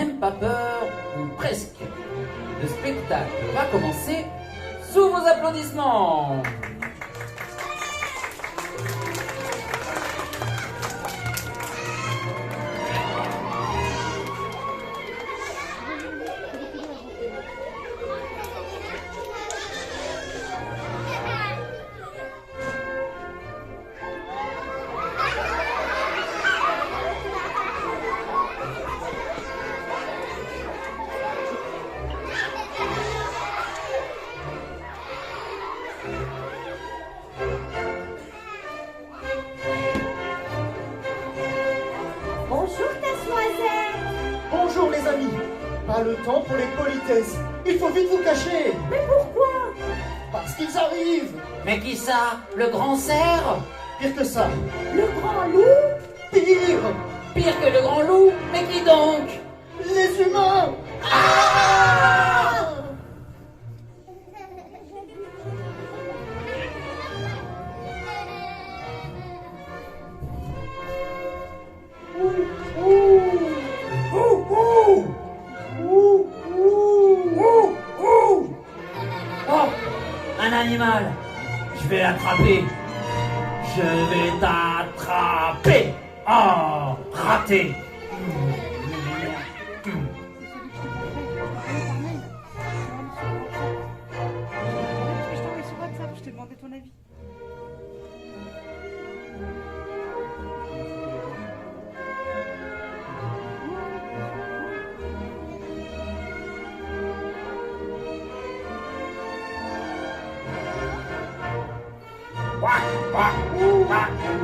même pas peur, ou presque. Le spectacle va commencer sous vos applaudissements. Bonjour, Casse-Noisette. Bonjour les amis. Pas le temps pour les politesses. Il faut vite vous cacher. Mais pourquoi? Parce qu'ils arrivent. Mais qui ça? Le grand cerf? Pire que ça. Le grand loup? Pire. Pire que le grand loup? Mais qui donc? Les humains. Oh, un animal. Je vais l'attraper. Je vais t'attraper. Oh, raté. Je t'ai envoyé sur WhatsApp, je t'ai demandé ton avis.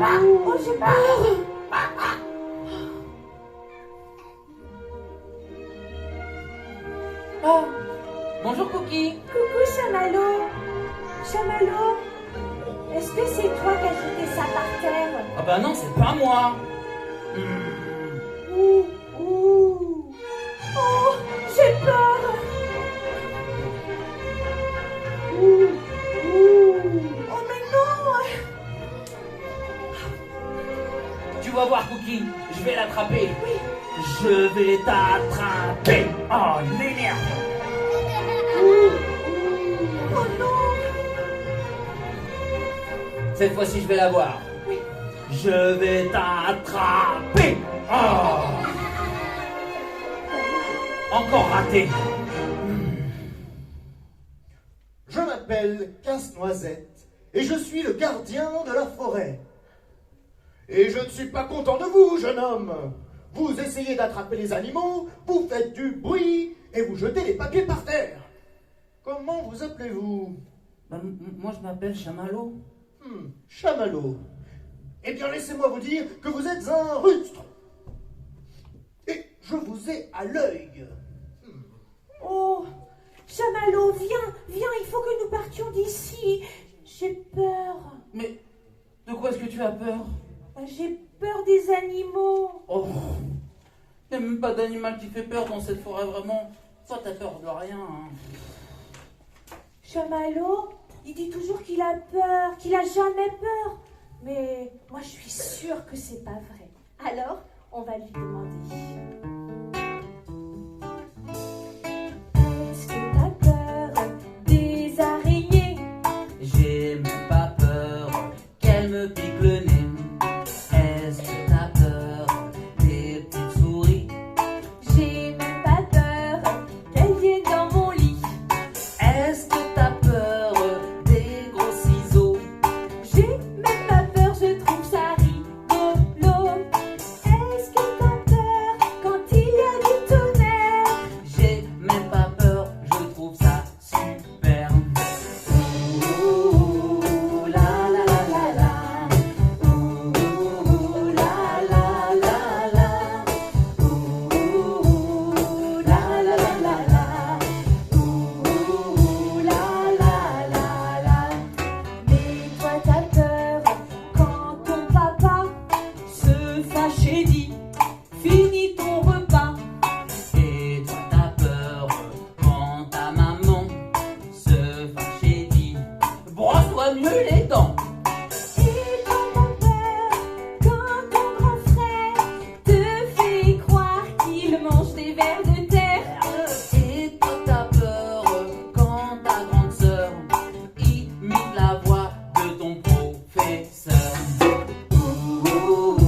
Oh, j'ai peur. Oh, bonjour Cookie. Coucou, Chamallow. Chamallow, est-ce que c'est toi qui as jeté ça par terre? Ah bah non, c'est pas moi. Ouh, ouh. Oh, j'ai peur. Ouh, ouh. Oh, mais non. Tu vas voir Cookie, je vais l'attraper. Oui. Je vais t'attraper. Oh, il m'énerve. Oh non. Cette fois-ci, je vais la voir. Oui. Je vais t'attraper. Oh. Encore raté. Je m'appelle Casse-Noisette et je suis le gardien de la forêt. Et je ne suis pas content de vous, jeune homme. Vous essayez d'attraper les animaux, vous faites du bruit et vous jetez les papiers par terre. Comment vous appelez-vous? Moi, je m'appelle Chamallow. Chamallow. Eh bien, laissez-moi vous dire que vous êtes un rustre. Et je vous ai à l'œil. Oh, Chamallow, viens, il faut que nous partions d'ici. J'ai peur. Mais de quoi est-ce que tu as peur? J'ai peur des animaux. Oh, il n'y a même pas d'animal qui fait peur dans cette forêt, vraiment. Toi, t'as peur de rien. Hein. Chamallow, il dit toujours qu'il a peur, qu'il a jamais peur. Mais moi, je suis sûre que c'est pas vrai. Alors, on va lui demander. Est-ce que t'as peur des araignées? J'ai même pas peur qu'elle me pique le nez. Est-ce que t'as peur des petites souris? J'ai même pas peur qu'elles viennent dans mon lit. Est-ce que t'as peur des gros ciseaux? J'ai même pas peur, je trouve ça rigolo. Est-ce que t'as peur quand il vers de terre. Et toi t'as peur quand ta grande sœur imite la voix de ton professeur. Ouh,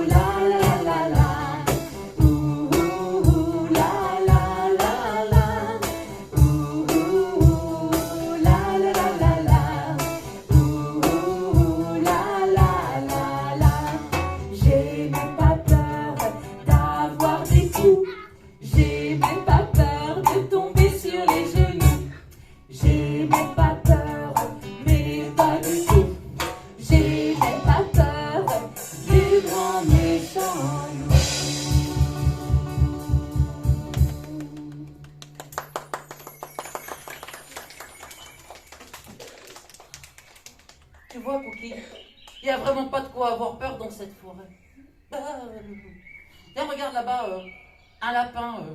la la la la. Ouh, la la la la. Ouh, la la la la. Ouh, la la la la. J'ai même pas peur d'avoir des coups. J'ai même pas peur de tomber sur les genoux. J'ai même pas peur, mais pas du tout. J'ai même pas peur du grand méchant loup. Tu vois, Cookie, il n'y a vraiment pas de quoi avoir peur dans cette forêt. Tiens, regarde là-bas, un lapin.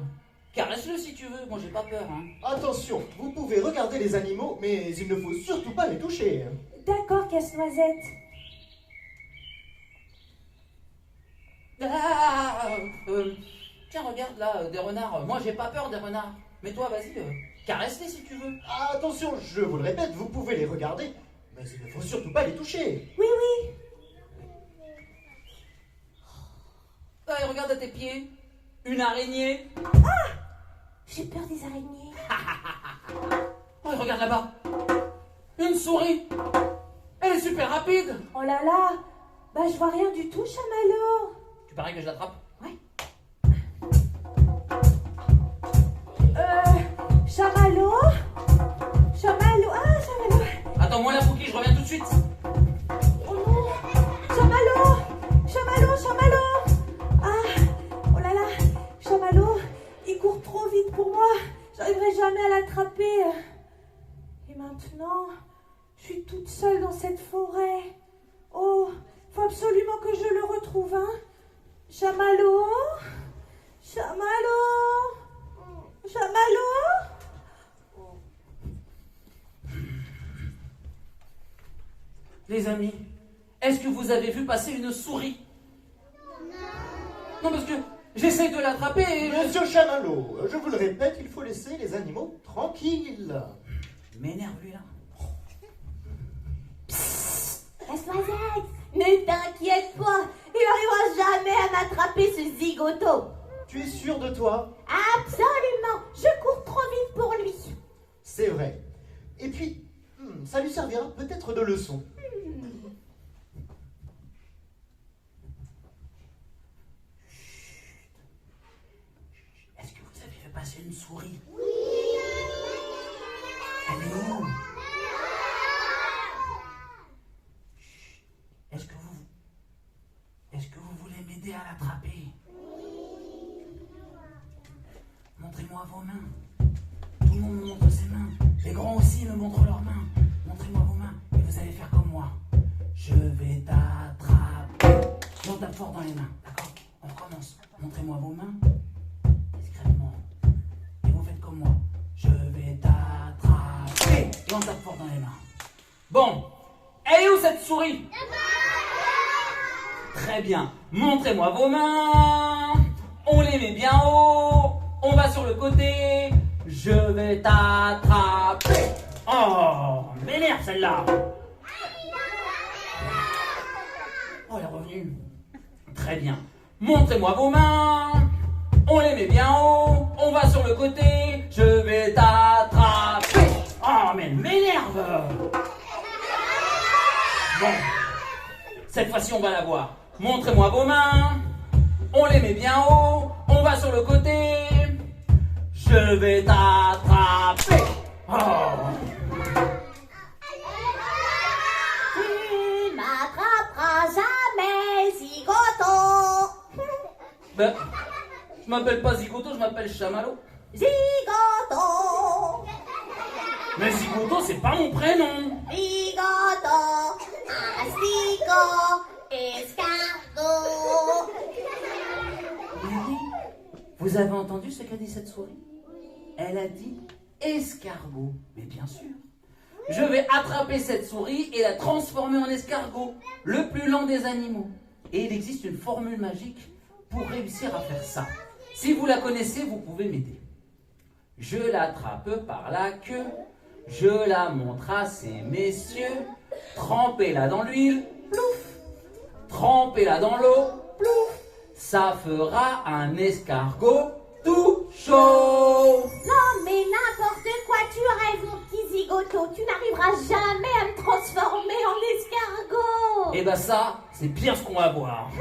Caresse-le si tu veux, moi j'ai pas peur. Hein. Attention, vous pouvez regarder les animaux, mais il ne faut surtout pas les toucher. D'accord, Casse-Noisette. Ah, tiens, regarde là, des renards. Moi j'ai pas peur des renards. Mais toi, vas-y, caresse-les si tu veux. Attention, je vous le répète, vous pouvez les regarder, mais il ne faut surtout pas les toucher. Oui, oui. Ah, et regarde à tes pieds, une araignée. J'ai peur des araignées. Oh, et regarde là-bas, une souris. Elle est super rapide. Oh là là. Bah, je vois rien du tout, Chamallow. Tu parais que je l'attrape? Ouais. Chamallow. Chamallow. Ah, Chamallow. Attends-moi là, Cookie, je reviens tout de suite. Oh non. Chamallow. Chamallow, Chamallow. Ah, oh là là. Chamallow, il court trop vite pour moi. J'arriverai jamais à l'attraper. Et maintenant, je suis toute seule dans cette forêt. Oh, faut absolument que je le retrouve, hein. Chamallow. Chamallow. Chamallow. Les amis, est-ce que vous avez vu passer une souris? Non, parce que j'essaye de l'attraper et... Monsieur Chamallow, je vous le répète, il faut laisser les animaux tranquilles. Il m'énerve lui là. Casse-Noisette, ne t'inquiète pas, il n'arrivera jamais à m'attraper ce zigoto. Tu es sûr de toi? Absolument, je cours trop vite pour lui. C'est vrai. Et puis, ça lui servira peut-être de leçon. Est-ce que vous avez vu passer une souris? Oui. Elle est où? Est-ce que vous voulez m'aider à l'attraper? Montrez-moi vos mains. Tout le monde me montre ses mains. Les grands aussi me montrent leurs mains. Montrez-moi vos mains et vous allez faire comme moi. Je vais t'attraper. Et on tape fort dans les mains, d'accord? On recommence. Montrez-moi vos mains. Discrètement. Et vous faites comme moi. Je vais t'attraper. Et on tape fort dans les mains. Bon. Elle est où cette souris? Très bien. Montrez-moi vos mains. On les met bien haut. On va sur le côté. Je vais t'attraper. Oh, m'énerve celle-là. Oh, elle est revenue. Très bien. Montrez-moi vos mains. On les met bien haut. On va sur le côté. Je vais t'attraper. Oh, mais elle m'énerve. Bon. Cette fois-ci, on va la voir. Montrez-moi vos mains. On les met bien haut. On va sur le côté. Je vais t'attraper. Oh. Tu m'attraperas jamais, zigoto. Ben, je m'appelle pas Zigoto, je m'appelle Chamallow. Zigoto. Mais Zigoto, c'est pas mon prénom. Zigoto. Asticot. Escargot. Lily, vous avez entendu ce qu'a dit cette souris? Elle a dit escargot. Mais bien sûr. Je vais attraper cette souris et la transformer en escargot, le plus lent des animaux. Et il existe une formule magique pour réussir à faire ça. Si vous la connaissez, vous pouvez m'aider. Je l'attrape par la queue, je la montre à ces messieurs, trempez-la dans l'huile, plouf, trempez-la dans l'eau, plouf, ça fera un escargot tout chaud. Non mais n'importe quoi, tu rêves mon petit zigoto, tu n'arriveras jamais à me transformer en escargot. Et ben ça, c'est bien ce qu'on va voir.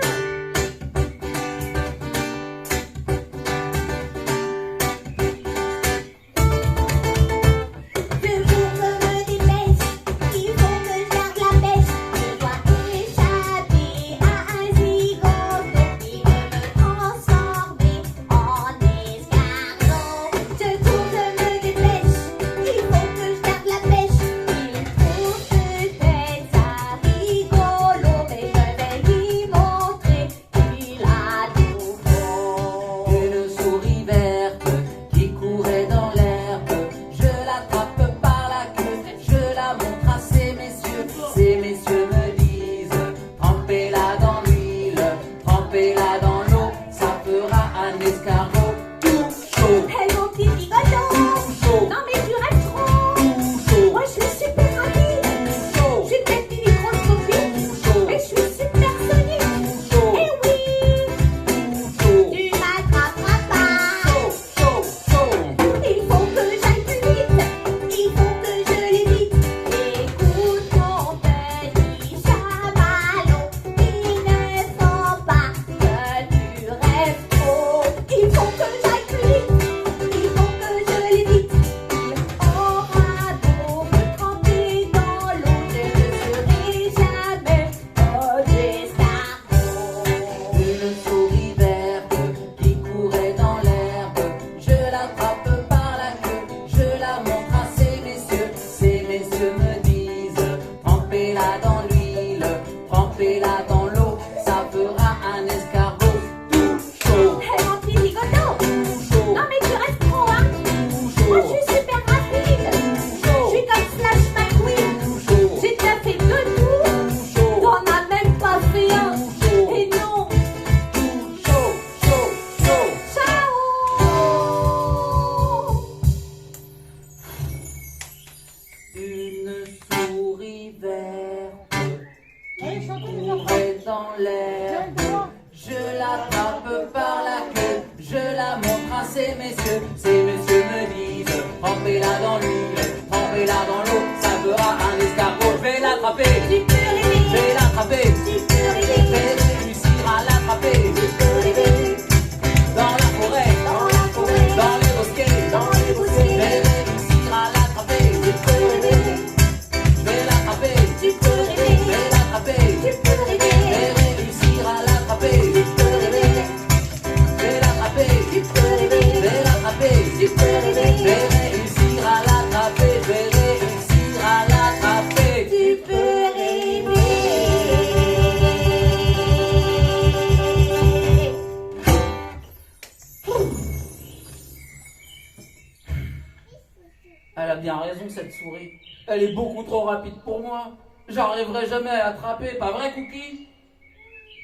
Elle a bien raison, cette souris. Elle est beaucoup trop rapide pour moi. J'arriverai jamais à l'attraper, pas vrai, Cookie?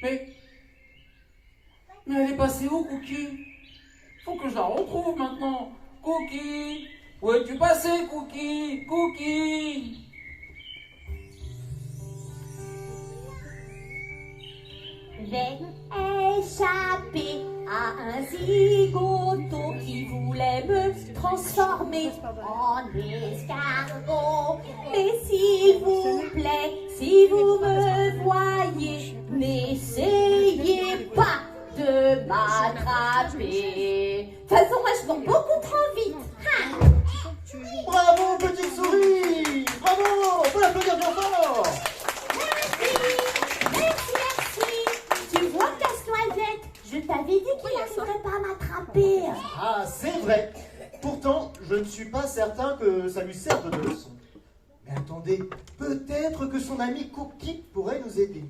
Mais elle est passée où, Cookie? Faut que je la retrouve maintenant. Cookie! Où es-tu passé, Cookie? Cookie! J'ai échappé à un zigoto qui voulait me transformer en escargot. Mais s'il vous plaît, si vous me voyez, n'essayez pas de m'attraper. De toute façon, moi je cours beaucoup trop vite. Ha! Bravo, petite souris! Bravo! On peut l'applaudir bien fort! Tu vois, Casse-Noisette, je t'avais dit qu'il n'arriverait pas à m'attraper. Ah, c'est vrai. Pourtant, je ne suis pas certain que ça lui serve de leçon. Mais attendez, peut-être que son ami Cookie pourrait nous aider.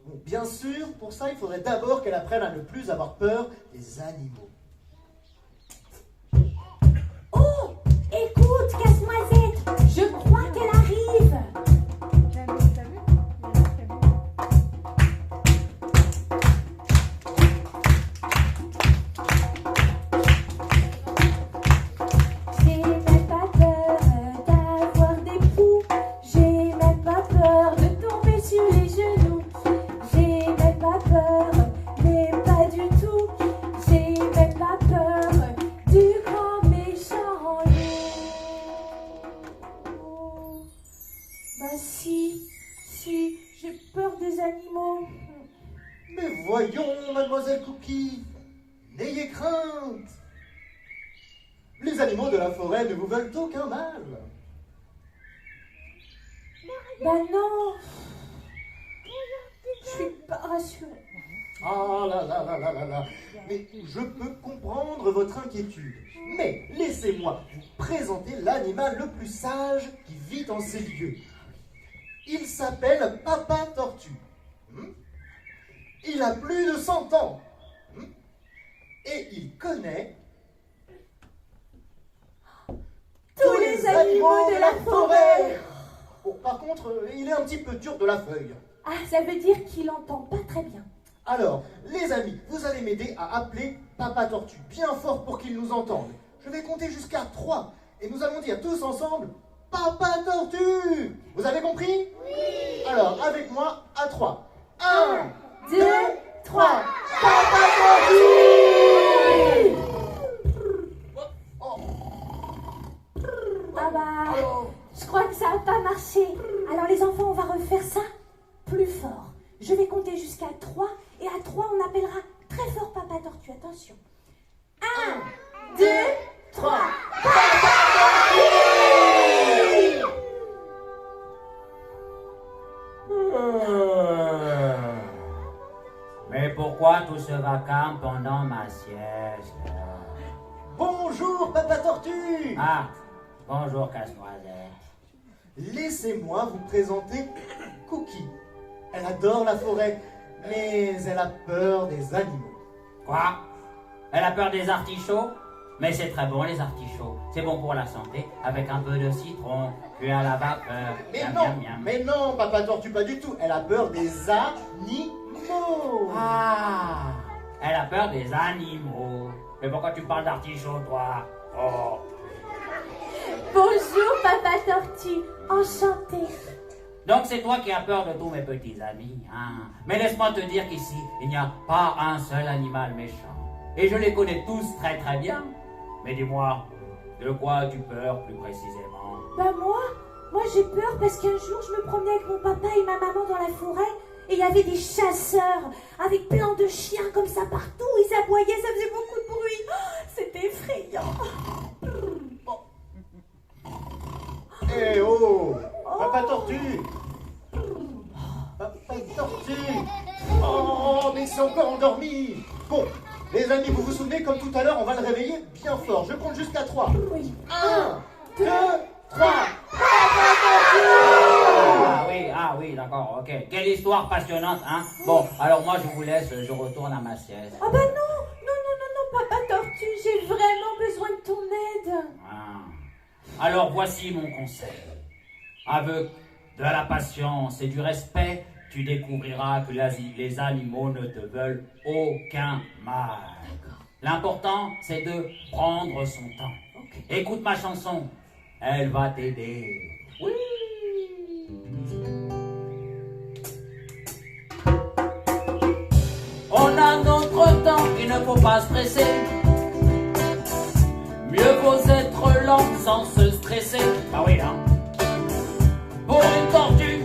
Bon, bien sûr, pour ça, il faudrait d'abord qu'elle apprenne à ne plus avoir peur des animaux. Oh, écoute, Casse-Noisette, je crois qu'elle arrive. animaux de la forêt ne vous veulent aucun mal. Bah non. Je suis pas rassurée. Ah là là là là là là. Mais je peux comprendre votre inquiétude. Mais laissez-moi vous présenter l'animal le plus sage qui vit en ces lieux. Il s'appelle Papa Tortue. Il a plus de 100 ans. Et il connaît Tous les animaux de la forêt. Bon, par contre, il est un petit peu dur de la feuille. Ah, ça veut dire qu'il entend pas très bien. Alors, les amis, vous allez m'aider à appeler Papa Tortue bien fort pour qu'il nous entende. Je vais compter jusqu'à 3 et nous allons dire tous ensemble Papa Tortue. Vous avez compris? Oui. Alors, avec moi, à 3. 1, 2, 3. Papa Tortue. Ah bah, je crois que ça n'a pas marché. Alors les enfants, on va refaire ça plus fort. Je vais compter jusqu'à 3 et à 3, on appellera très fort Papa Tortue. Attention. 1, 2, 3. Papa Tortue. Mais pourquoi tout ce vacarme pendant ma sieste? Bonjour, Papa Tortue. Ah, bonjour Casse-Noisette. Laissez-moi vous présenter Cookie. Elle adore la forêt, mais elle a peur des animaux. Quoi? Elle a peur des artichauts? Mais c'est très bon les artichauts. C'est bon pour la santé, avec un peu de citron, puis à la vapeur. Mais Miam, non, miam, miam. mais non, Papa Tortue, pas du tout. Elle a peur des animaux. Ah, elle a peur des animaux. Mais pourquoi tu parles d'artichauts, toi? Oh. Bonjour Papa Tortue, enchantée. Donc c'est toi qui as peur de tous mes petits amis, hein? Mais laisse-moi te dire qu'ici, il n'y a pas un seul animal méchant. Et je les connais tous très très bien. Mais dis-moi, de quoi as-tu peur plus précisément? Bah moi j'ai peur parce qu'un jour je me promenais avec mon papa et ma maman dans la forêt et il y avait des chasseurs avec plein de chiens comme ça partout. Ils aboyaient, ça faisait beaucoup de bruit. Oh, c'était effrayant. Eh oh, Papa Tortue. Papa Tortue. Oh, mais c'est encore endormi. Bon, les amis, vous vous souvenez, comme tout à l'heure, on va le réveiller bien fort. Je compte jusqu'à 3. Oui. 1, 2, 3. Ah oui, d'accord, ok. Quelle histoire passionnante, hein? Bon, alors moi je vous laisse, je retourne à ma sieste. Ah bah non, Papa Tortue, j'ai vraiment besoin de ton aide. Ah. Alors voici mon conseil. Avec de la patience et du respect, tu découvriras que les animaux ne te veulent aucun mal. L'important, c'est de prendre son temps. Okay. Écoute ma chanson, elle va t'aider. Oui. On a notre temps, il ne faut pas stresser. Mieux vaut être lent sans se stresser. Bah oui, hein. Pour une tortue,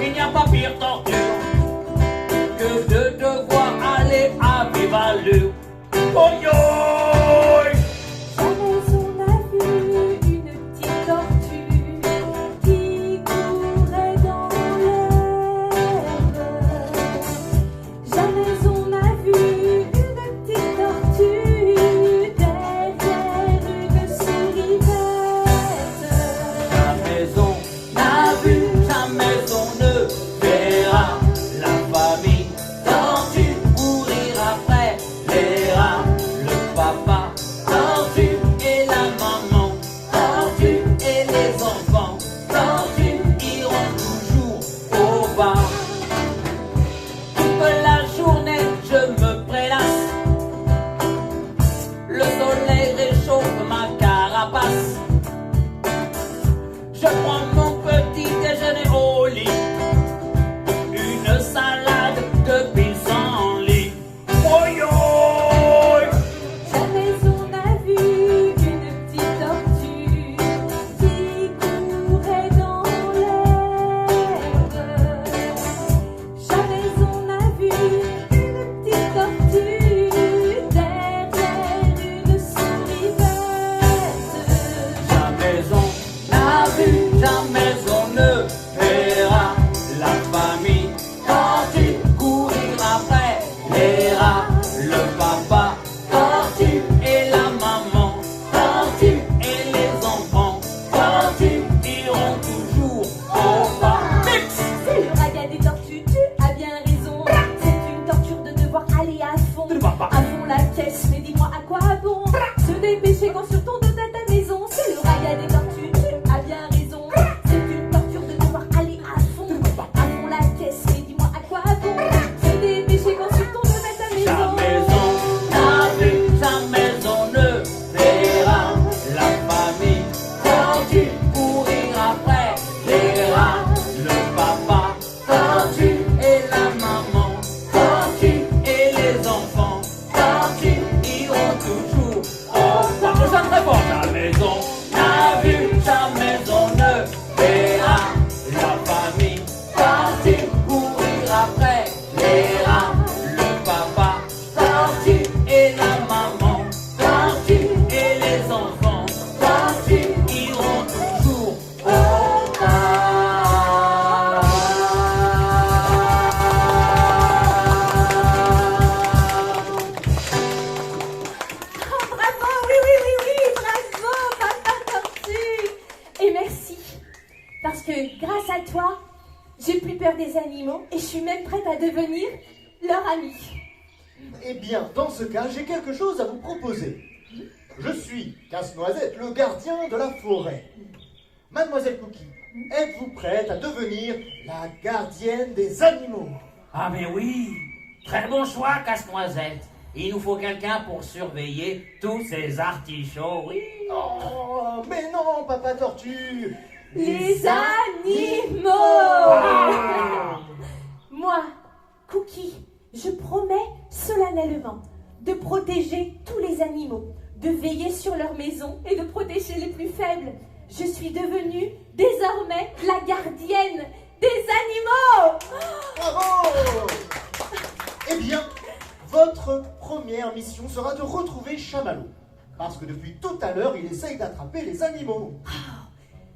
il n'y a pas pire torture que de devoir aller à vive allure. Oh yo! Jamais on a vu une petite tortue qui courait dans l'herbe. Jamais on a vu une petite tortue derrière une souris verte. dépêcher quand sur ton dos t'as ta maison. C'est le rail à des tortues, tu as bien raison. C'est une torture de devoir aller à fond la caisse, mais dis-moi à quoi bon se dépêcher quand sur ton dos t'as ta maison. Ta maison n'a vu, sa maison ne verra. La famille tortue courir après les rats. Le papa tortue et la maman tortue et les enfants tortues iront toujours au parc. Je chante très fort. Ta maison n'a vu, sa maison ne verra. La famille tortue courir après les rats. Le papa tortue et la maman tortue et les enfants tortues iront toujours au parc. Oh, bravo, oui, bravo, papa tortue. Et merci, parce que grâce à toi, j'ai plus peur des animaux et je suis même prête à devenir leur amie. Eh bien, dans ce cas, j'ai quelque chose à vous proposer. Je suis Casse-Noisette, le gardien de la forêt. Mademoiselle Cookie, êtes-vous prête à devenir la gardienne des animaux? Ah mais oui, très bon choix, Casse-Noisette. Il nous faut quelqu'un pour surveiller tous ces artichauts, oui. Oh, mais non, papa tortue. Les animaux. Moi, Cookie, je promets solennellement de protéger tous les animaux, de veiller sur leur maison et de protéger les plus faibles. Je suis devenue désormais la gardienne des animaux. Bravo! Eh bien, votre première mission sera de retrouver Chamallow. Parce que depuis tout à l'heure, il essaye d'attraper les animaux.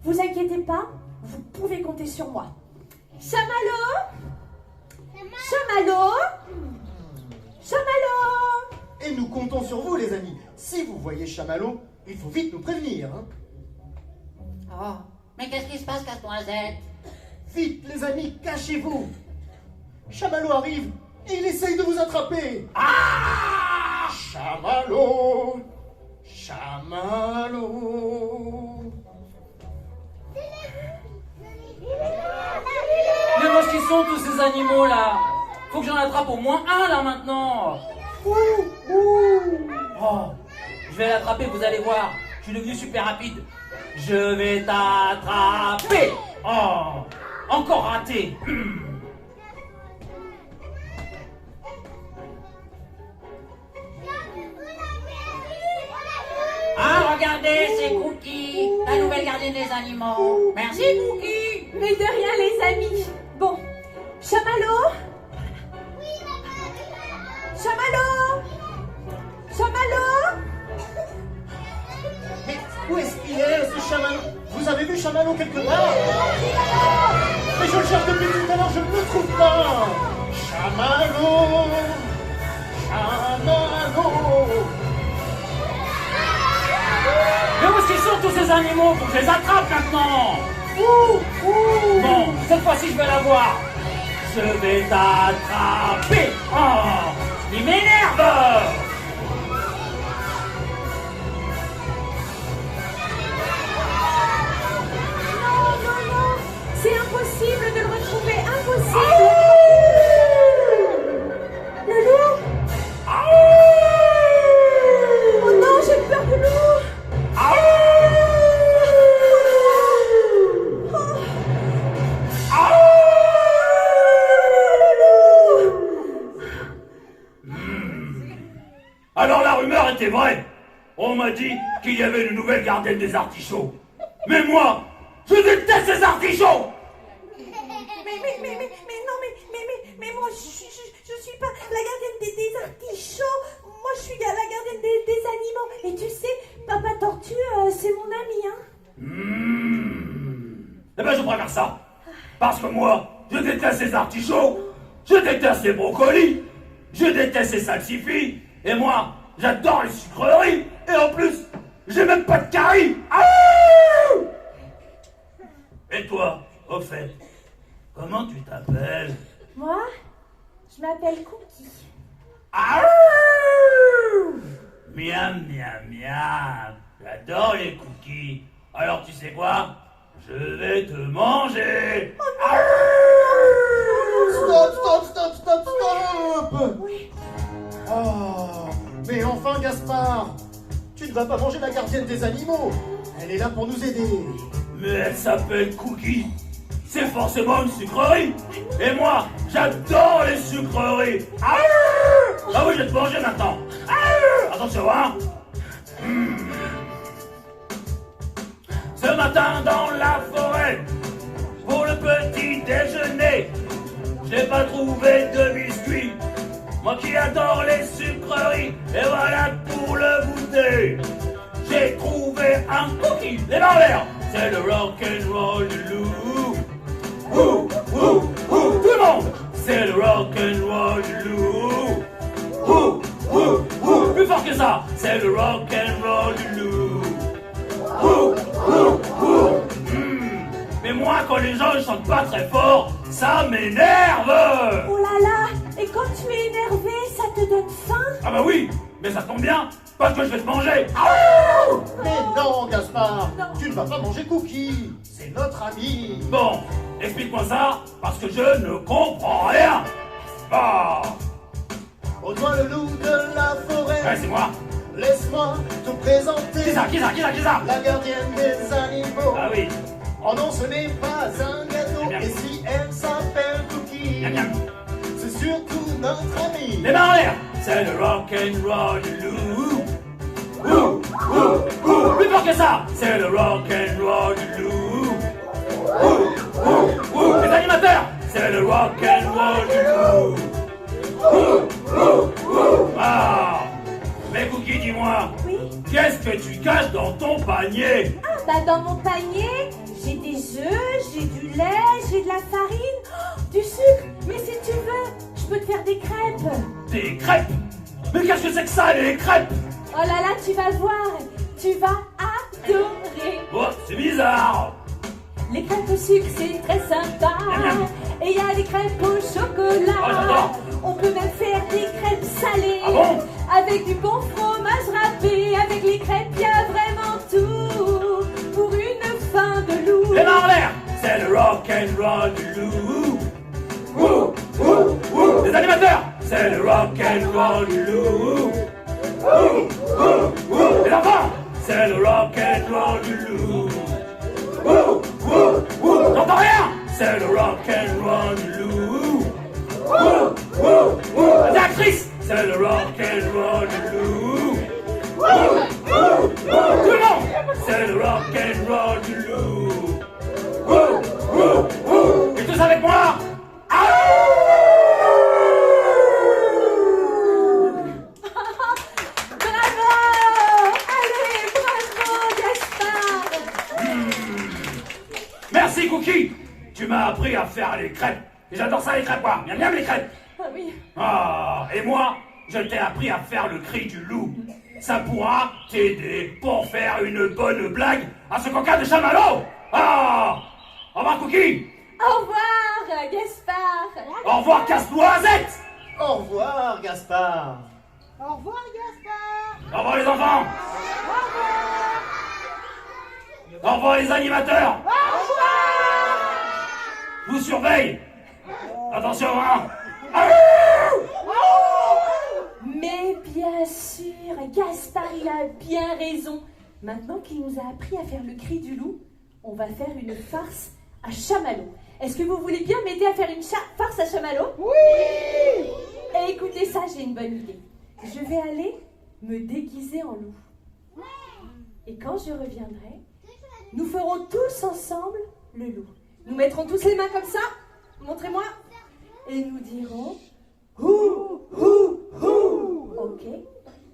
Vous inquiétez pas, vous pouvez compter sur moi. Chamallow! Chamallow! Chamallow! Et nous comptons sur vous, les amis. Si vous voyez Chamallow, il faut vite nous prévenir. Hein. Oh, mais qu'est-ce qui se passe, Casse-Noisette? Vite, les amis, cachez-vous. Chamallow arrive et il essaye de vous attraper. Ah! Chamallow! Chamallow! Mais où est-ce qu'ils sont tous ces animaux là? Faut que j'en attrape au moins un là maintenant. Oh, je vais l'attraper, vous allez voir. Je suis devenu super rapide. Je vais t'attraper. Oh, encore raté. Ah, regardez, c'est Cookie, la nouvelle gardienne des animaux. Merci, Cookie. Mais de rien, les amis. Bon, Chamallow? Chamallow? Chamallow? Mais où est-ce qu'il est, ce Chamallow? Vous avez vu Chamallow quelque part? Mais je le cherche depuis tout à l'heure, je ne le trouve pas. Chamallow! Chamallow! Mais où est-ce qu'ils sont tous ces animaux? Faut que je les attrape maintenant. Bon, cette fois-ci je vais l'avoir. Je vais t'attraper. Oh, il m'énerve. Non, c'est impossible de le retrouver, impossible. Le loup? Oh non, j'ai peur du loup. Alors la rumeur était vraie. On m'a dit qu'il y avait une nouvelle gardienne des artichauts. Mais moi, je déteste ces artichauts. Mais moi, je suis pas la gardienne des artichauts. Moi, je suis la gardienne des animaux. Et tu sais, Papa Tortue, c'est mon ami, hein. Eh ben je préfère ça. Parce que moi, je déteste ces artichauts, je déteste les brocolis, je déteste ces salsifis, et moi, j'adore les sucreries, et en plus, j'ai même pas de caries. Ah! Et toi, au fait, comment tu t'appelles? Moi, je m'appelle Cookie. Ah! Miam, miam, miam. J'adore les cookies. Alors tu sais quoi? Je vais te manger. Stop, stop, stop, stop, stop. Oh, mais enfin, Gaspard, tu ne vas pas manger la gardienne des animaux. Elle est là pour nous aider. Mais elle s'appelle Cookie. C'est forcément une sucrerie. Et moi, j'adore les sucreries. Ah oui, je vais te manger maintenant. Attention, hein. Ce matin dans la forêt, pour le petit déjeuner, je n'ai pas trouvé de biscuits. Moi qui adore les sucreries, et voilà pour le goûter. J'ai trouvé un cookie, les mains en l'air. C'est le rock'n'roll du loup. Tout le monde. C'est le rock'n'roll du loup. Plus fort que ça. C'est le rock'n'roll du loup. Mais moi, quand les gens ne chantent pas très fort, ça m'énerve. Oh là là, et quand tu es énervé, ça te donne faim? Ah bah oui, mais ça tombe bien, parce que je vais te manger. Mais non, Gaspard, Non. tu ne vas pas manger Cookie. C'est notre ami. Bon, explique-moi ça, parce que je ne comprends rien. Ah, Au doigt le loup de la forêt. ouais, c'est moi. Laisse-moi te présenter. Qui ça? La gardienne des animaux. Ah oui, Oh non, ce n'est pas un gâteau. Bien. Et si elle s'appelle Cookie, miam miam. c'est surtout notre ami. Les mains en l'air. C'est le rock'n'roll du loup. Plus fort que ça. C'est le rock'n'roll du loup. Les animateurs. C'est le rock'n'roll du loup. Ah, mais Cookie, dis-moi, Oui. qu'est-ce que tu caches dans ton panier? Ah, bah dans mon panier, j'ai des œufs, j'ai du lait, j'ai de la farine, du sucre. Mais si tu veux, je peux te faire des crêpes. Des crêpes? Mais qu'est-ce que c'est que ça, les crêpes? Oh là là, tu vas voir, tu vas adorer. Oh, c'est bizarre. Les crêpes au sucre, c'est très sympa. Miam, miam. Et il y a les crêpes au chocolat. Oh, j'adore. On peut même faire des crêpes salées. Ah bon? Avec du bon fromage râpé. Avec les crêpes, il y a vraiment tout. Pour une faim de loup. Les mains en l'air. C'est le rock'n'roll du loup. Les animateurs. C'est le rock'n'roll du loup. Les enfants. C'est le rock'n'roll du loup. J'entends rien. C'est le rock'n'roll du loup. Les actrices. C'est le rock'n'roll du loup. Tout le monde. C'est le rock'n'roll du loup. Et tous avec moi. Bravo! Allez, bravo, Gaspard! Merci Cookie. Tu m'as appris à faire les crêpes. Et j'adore ça les crêpes, moi. Miam miam les crêpes. Ah oui. Ah, et moi, je t'ai appris à faire le cri du loup. Ça pourra t'aider pour faire une bonne blague à ce coquin de chamallow. Ah, au revoir Cookie. Au revoir, Gaspard! Au revoir Casse-Noisette. Au revoir, Gaspard. Au revoir, Gaspard. Au revoir les enfants. Au revoir les animateurs. Je vous surveille. Attention, hein. Mais bien sûr, Gaspard, il a bien raison. Maintenant qu'il nous a appris à faire le cri du loup, on va faire une farce à chamallow. Est-ce que vous voulez bien m'aider à faire une farce à chamallow? Oui! Et écoutez ça, j'ai une bonne idée. Je vais aller me déguiser en loup. Et quand je reviendrai, nous ferons tous ensemble le loup. Nous mettrons tous les mains comme ça. Montrez-moi. Et nous dirons hou, hou, hou. Ok?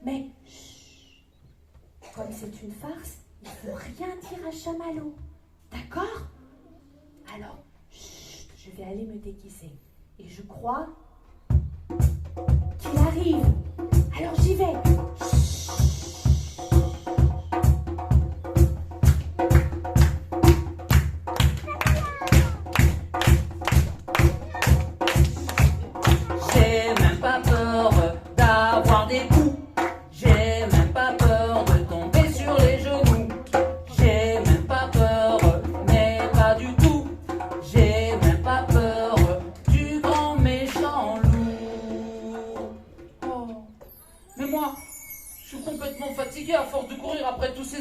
Mais chut. Comme c'est une farce, il ne faut rien dire à chamallow. D'accord? Alors, chut, je vais aller me déguiser. Et je crois qu'il arrive. Alors j'y vais. J'ai même pas peur d'avoir des coups. J'ai même pas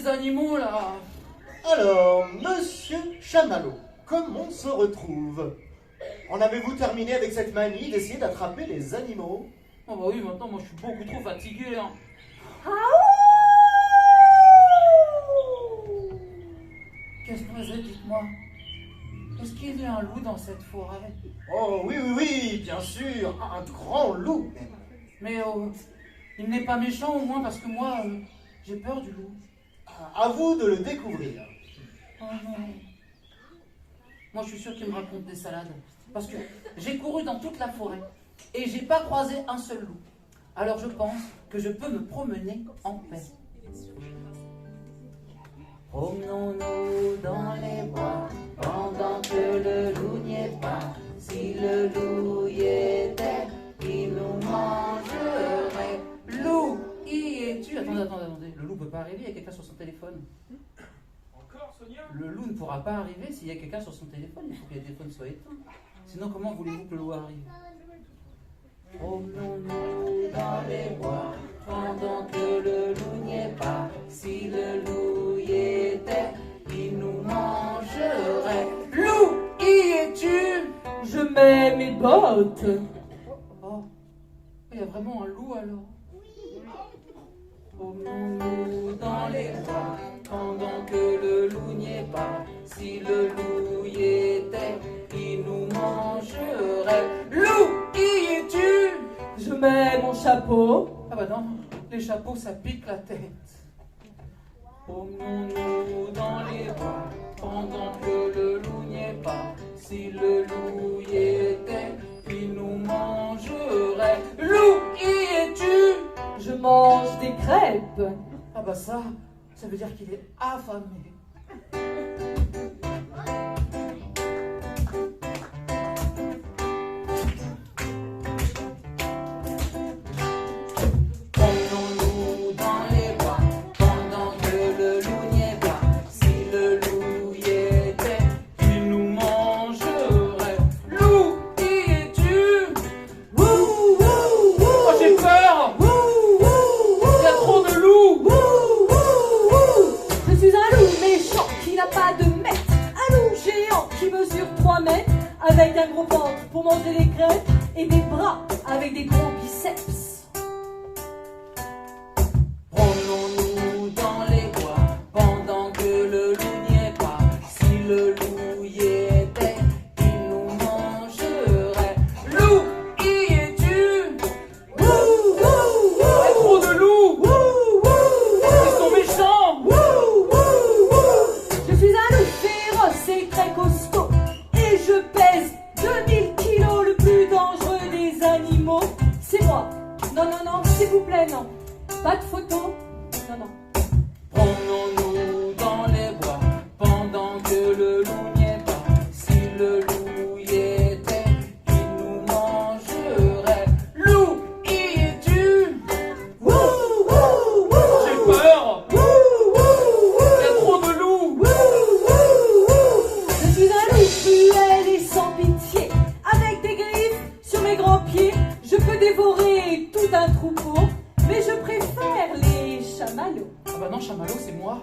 les animaux, là. Alors, monsieur Chamallow, comme on se retrouve? En avez-vous terminé avec cette manie d'essayer d'attraper les animaux? Oh bah oui, maintenant, moi, je suis beaucoup trop fatigué, hein. Casse-Noisette, dites-moi, est-ce qu'il y a un loup dans cette forêt? Oh oui, oui, oui, bien sûr, un grand loup même. Mais il n'est pas méchant au moins parce que moi, j'ai peur du loup. À vous de le découvrir. Oh non. Moi, je suis sûr qu'il me raconte des salades. Parce que j'ai couru dans toute la forêt et j'ai pas croisé un seul loup. Alors je pense que je peux me promener en paix. Promenons-nous dans les bois pendant que le loup n'y est pas. Si le loup y était, il nous mangerait. Loup, y es-tu? Attendez. Le loup peut pas arriver, il y a quelqu'un sur son téléphone. Encore, Sonia? Le loup ne pourra pas arriver s'il y a quelqu'un sur son téléphone. Il faut que le téléphone soit éteint. Sinon, comment voulez-vous que le loup arrive? Promenons-nous dans les bois pendant que le loup n'y est pas. Si le loup y était, il nous mangerait. Loup, y es-tu? Je mets mes bottes. Oh, il y a vraiment un loup alors? Promenons-nous dans les bois pendant que le loup n'y est pas. Si le loup y était, il nous mangerait. Loup, y es-tu? Je mets mon chapeau. Ah bah non, les chapeaux ça pique la tête. Promenons-nous dans les bois pendant que le loup n'y est pas. Si le loup y était, il nous mangerait. Loup, y es-tu? Je mange des crêpes. Ah bah ça veut dire qu'il est affamé. Promenons-nous dans les bois pendant que le loup n'y est pas. Si le loup y était, il nous mangerait. Loup, y es-tu? Wouh, wouh, wouh. Oh, j'ai peur! Il y a trop de loups! Je suis un loup méchant qui n'a pas de maître. Un loup géant qui mesure 3 mètres. Avec un gros ventre pour manger des crêpes. Et des bras avec des gros biceps. Promenons-nous dans les bois pendant que le loup n'y est pas. Si le loup y était, il nous mangerait. Loup, y es-tu? Il y a trop de loups! Ils sont méchants! Je suis un loup féroce et très costaud. Et je pèse 2000 kilos, le plus dangereux des animaux. C'est moi. Non, non, non, s'il vous plaît, non. Pas de photo. Non, non. Promenons-nous dans les bois pendant que le loup n'y est pas. Si le loup y était, il nous mangerait. Loup, y es-tu? J'ai peur! Il y a trop de loups! Je suis un loup cruel et sans pitié. Avec des griffes sur mes grands pieds. Je peux dévorer tout un troupeau. Mais je préfère les chamallows. Ah bah non, Chamallow, c'est moi.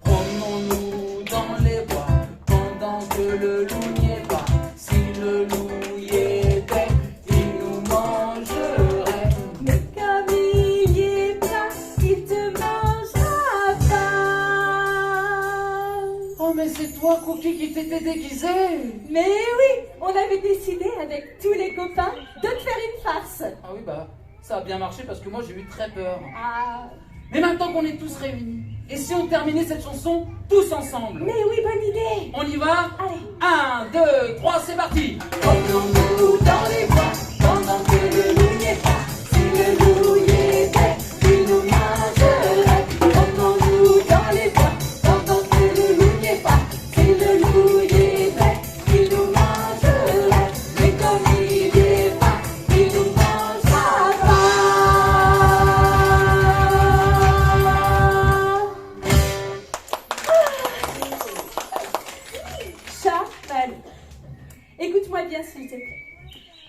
Promenons-nous dans les bois pendant que le loup n'y est pas. Si le loup y était, il nous mangerait. Mais comme il y est pas, il te mangera pas. Oh mais c'est toi, Cookie, qui t'étais déguisé. Mais oui, on avait décidé avec tous les copains de te faire une farce. Ah oui, bah ça a bien marché parce que moi j'ai eu très peur. Ah, Mais maintenant qu'on est tous réunis, et si on terminait cette chanson tous ensemble? mais oui, bonne idée. On y va? Allez. 1, 2, 3, c'est parti! Promenons-nous dans les bois pendant que le loup n'y est pas. Si le loup y était, il nous mangerait. Promenons-nous dans les bois pendant que le loup n'y est pas. Si le loup y était, il nous mangerait. Mais comme il n'y est pas, il nous mangera pas. Chamallow. Écoute-moi bien s'il te plaît.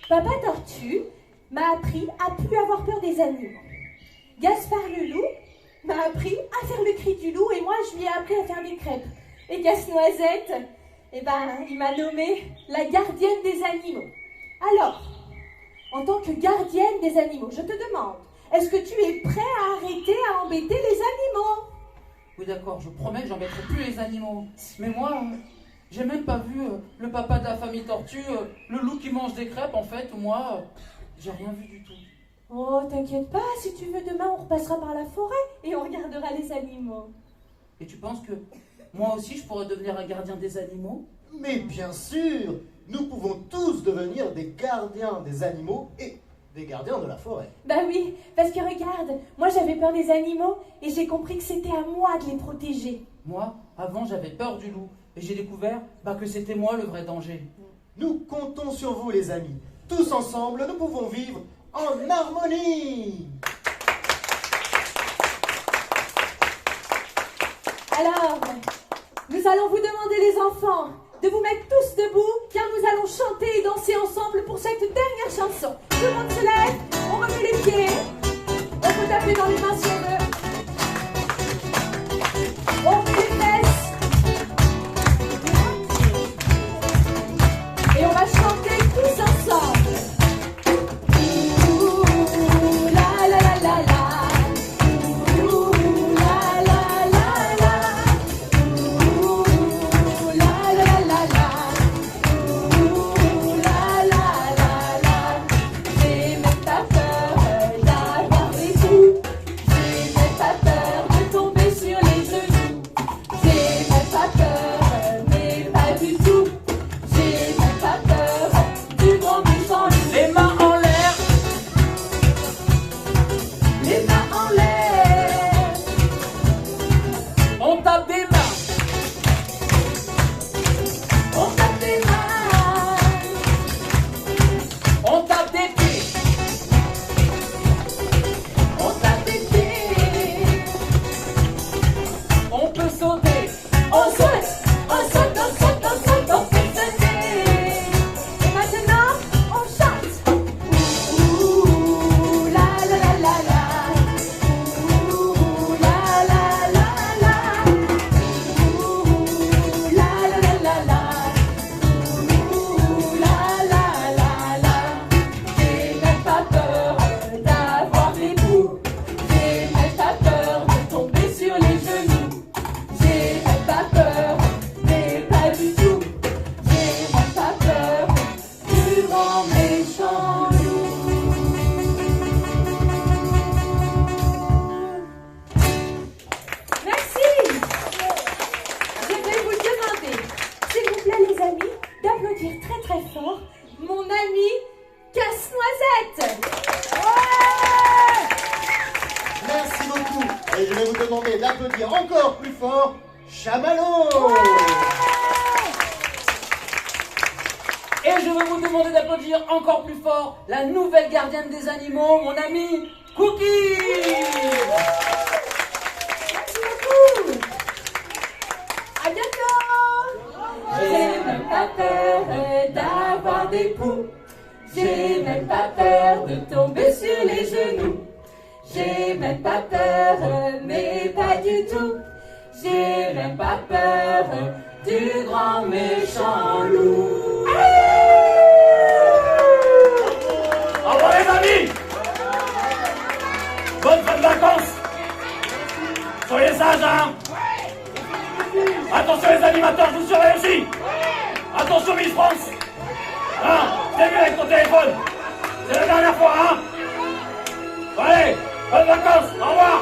Papa Tortue m'a appris à plus avoir peur des animaux. Gaspard le loup m'a appris à faire le cri du appris à faire des crêpes. Et Casse-Noisette, eh ben, il m'a nommée la gardienne des animaux. Alors, en tant que gardienne des animaux, je te demande, est-ce que tu es prêt à arrêter à embêter les animaux? Oui, d'accord, je promets que j'embêterai plus les animaux. Mais moi, j'ai même pas vu le papa de la famille tortue, le loup qui mange des crêpes, en fait. Moi, j'ai rien vu du tout. Oh, t'inquiète pas, si tu veux, demain, on repassera par la forêt et on regardera les animaux. Et tu penses que moi aussi, je pourrais devenir un gardien des animaux? Mais bien sûr, nous pouvons tous devenir des gardiens des animaux et des gardiens de la forêt. Bah oui, parce que regarde, moi j'avais peur des animaux et j'ai compris que c'était à moi de les protéger. Moi, avant, j'avais peur du loup. Et j'ai découvert que c'était moi le vrai danger. Nous comptons sur vous, les amis. Tous ensemble, nous pouvons vivre en harmonie. Alors, nous allons vous demander, les enfants, de vous mettre tous debout, car nous allons chanter et danser ensemble pour cette dernière chanson. Tout le monde se lève, on remet les pieds, on peut taper dans les mains si on veut. On met les fesses. Et on va chanter tous ensemble. Ouh, la la la la la. Ouh, la la la la. Ouh, la la la la. Ouh, la la la la. J'ai même pas peur d'avoir des coups. J'ai même pas peur de tomber sur les genoux. J'ai même pas peur, mais pas du tout. J'ai même pas peur du grand méchant loup. Les mains en l'air, Les mains en l'air. on tape des mains. On tape des mains. On tape des pieds. On tape des pieds. On peut sauter. On saute. On saute, on saute, on saute, on fait sauter. Et maintenant, on chante. Ouh, la la la la la. Ouh, la la la la. Ouh, la la la la la. Ouh, la la la la. J'ai même pas peur d'avoir des coups. J'ai même pas peur de tomber sur les genoux. J'ai même pas peur, mais pas du tout. J'ai même pas peur du grand méchant loup. Merci. Je vais vous demander, s'il vous plaît les amis, d'applaudir très très fort mon ami Casse-Noisette. Ouais. Merci beaucoup. Et je vais vous demander d'applaudir encore plus fort Chamallow. Et je veux vous demander d'applaudir encore plus fort la nouvelle gardienne des animaux, mon ami Cookie. Merci beaucoup. À bientôt. J'ai même pas peur d'avoir des poux. J'ai même pas peur de tomber sur les genoux. J'ai même pas peur, mais pas du tout. J'ai même pas peur du grand méchant loup. Au revoir les amis. Bonne fin de vacances. Soyez sages, hein. Attention les animateurs, je vous surveille aussi. Attention Miss France. Hein, t'es vu avec ton téléphone. C'est la dernière fois, hein. Allez, bonnes vacances, au revoir.